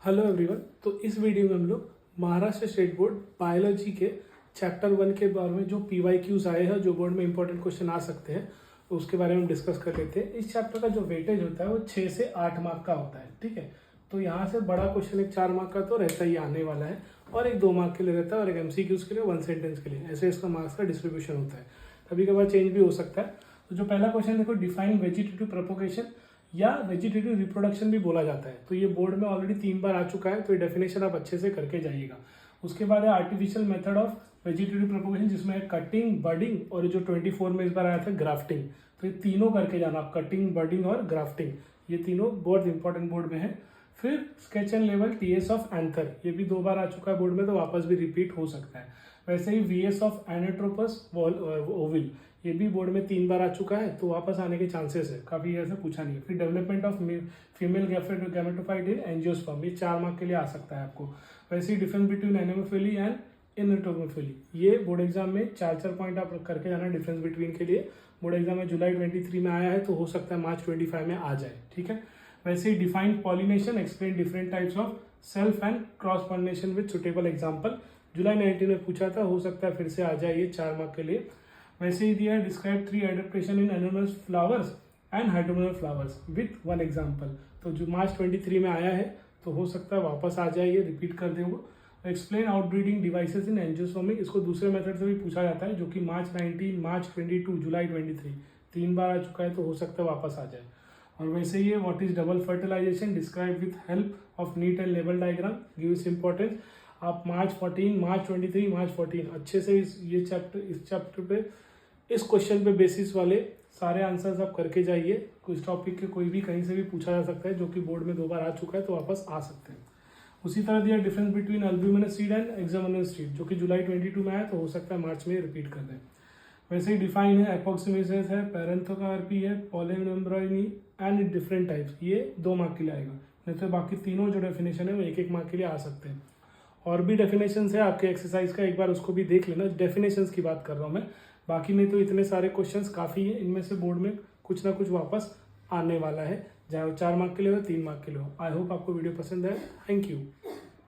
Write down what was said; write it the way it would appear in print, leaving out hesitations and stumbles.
Hello everyone. तो इस video में हम लोग महाराष्ट्र स्टेट बोर्ड बायोलॉजी के चैप्टर 1 के बारे में जो PYQs आए हैं, जो बोर्ड में इंपॉर्टेंट क्वेश्चन आ सकते हैं, उसके बारे में डिस्कस कर लेते हैं। इस चैप्टर का जो वेटेज होता है वो 6 से 8 मार्क का होता है। ठीक है, तो यहाँ से बड़ा क्वेश्चन एक 4 मार्क का तो रहता ही आने वाला है, और एक 2 मार्क के लिए रहता है, और एक MCQs के लिए 1 सेंटेंस के लिए। ऐसे इसका मार्क्स का डिस्ट्रीब्यूशन होता है। कभी कभार चेंज भी हो सकता है। तो जो पहला क्वेश्चन देखो, डिफाइन वेजिटेटिव प्रोपोगेशन या वेजिटेटिव रिप्रोडक्शन भी बोला जाता है। तो ये बोर्ड में ऑलरेडी 3 बार आ चुका है, तो ये डेफिनेशन आप अच्छे से करके जाइएगा। उसके बाद है artificial method of vegetative propagation, जिसमें है कटिंग, बर्डिंग, और जो 24 में इस बार आया था ग्राफ्टिंग। तो ये तीनों करके जाना आप, कटिंग, बर्डिंग और ग्राफ्टिंग, ये तीनों बहुत इंपॉर्टेंट बोर्ड में है। फिर sketch and level TS of anther, ये भी 2 बार आ चुका है बोर्ड में, तो वापस भी रिपीट हो सकता है। वैसे ही VS ऑफ एनाट्रोपस ओविल, ये भी बोर्ड में 3 बार आ चुका है, तो वापस आने के चांसेस है, काफी ऐसे पूछा नहीं है। फिर development of female gametophyte in angiosperm, ये 4 मार्क के लिए आ सकता है आपको। वैसे ही डिफरेंस बिटवीन एनेमोफिली एंड इनटोमोफिली, ये बोर्ड एग्जाम में 4 पॉइंट आप करके जाना डिफरेंस बिटवीन के लिए। बोर्ड एग्जाम में जुलाई 23 में आया है, तो हो सकता है मार्च 25 में आ जाए। ठीक है, वैसे ही defined pollination, explain different types of self and cross pollination with suitable example, जुलाई 19 में पूछा था, हो सकता है फिर से आ जाए ये 4 मार्क के लिए। वैसे ही दिया है describe 3 adaptation in anemophilous flowers and hydrophilous flowers with 1 example, तो जो मार्च 23 में आया है, तो हो सकता है वापस आ जाए, ये रिपीट कर दे वो। Explain outbreeding devices in angiosperm, इसको दूसरे मेथड से भी पूछा जाता है, जो कि मार्च 19, मार्च 22, जुलाई 23 3 बार आ चुका है, तो हो सकता है वापस आ जाए। और वैसे ही what is double fertilization, describe with help of neat and लेवल डायग्राम, गिव इट्स इंपॉर्टेंस। आप मार्च 14, मार्च 23, मार्च 14 अच्छे से इस चैप्टर पे, इस क्वेश्चन पे बेसिस वाले सारे आंसर्स आप करके जाइए। कुछ टॉपिक के कोई भी कहीं से भी पूछा जा सकता है, जो कि बोर्ड में 2 बार आ चुका है, तो वापस आ सकते हैं। उसी तरह दिया difference between albuminous seed and exalbuminous seed, जो कि जुलाई 22 में आया, तो हो सकता है मार्च में रिपीट कर दें। वैसे ही डिफाइन है एपोक्सिमेसिस है, पैरेंथोकार्पी है, पॉलीमेम्ब्रेनी एंड डिफरेंट टाइप्स, ये 2 मार्क के लिए आएगा। नहीं तो बाकी तीनों जो डेफिनेशन है वो 1-1 मार्क के लिए आ सकते हैं। और भी डेफिनेशंस है आपके एक्सरसाइज का, एक बार उसको भी देख लेना। डेफिनेशंस की बात कर रहा हूँ मैं, बाकी नहीं तो इतने सारे क्वेश्चंस काफ़ी है। इनमें से बोर्ड में कुछ ना कुछ वापस आने वाला है, चाहे वो 4 मार्क के लिए हो, 3 मार्क के लिए हो। आई होप आपको वीडियो पसंद है। Thank you.